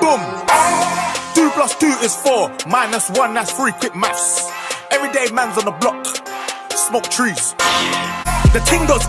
Boom. 2 plus 2 is 4. Minus 1, that's 3. Quick maths. Everyday man's on the block. Smoke trees. The ting goes.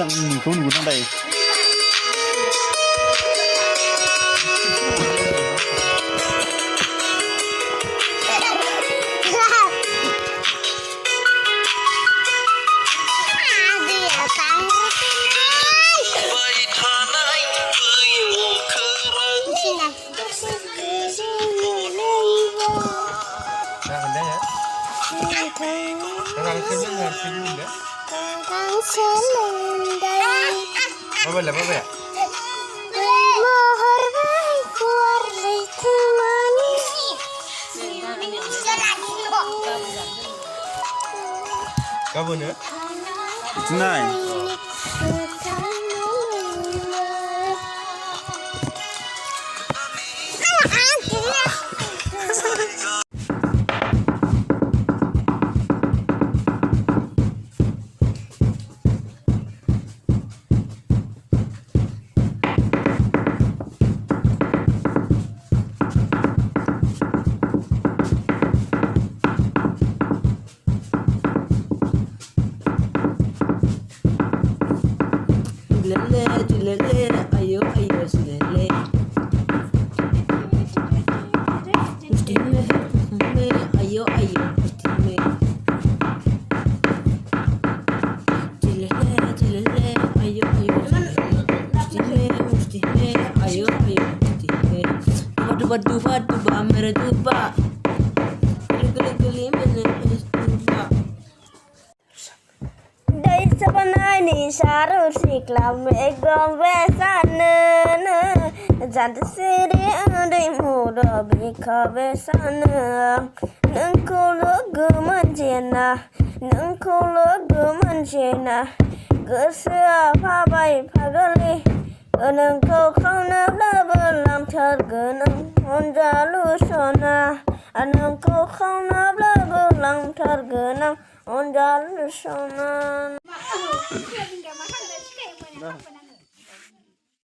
Mình không đủ trong đây. Apa ya? Kamu nih? It's 9. Ayo silele. Ustime, ayo ustime. Silele, ayo ustime, ayo ustime. Duba mere duba. Geli mene duba. Đây sắp nay ni saru siklam egom vesana jant siri andai muda bika vesana nang kolo gumanjena gosa phabai phagali nang ko khawna blabelam tharganang onjalu sona nang ko khawna blabelam tharganang onjalu sona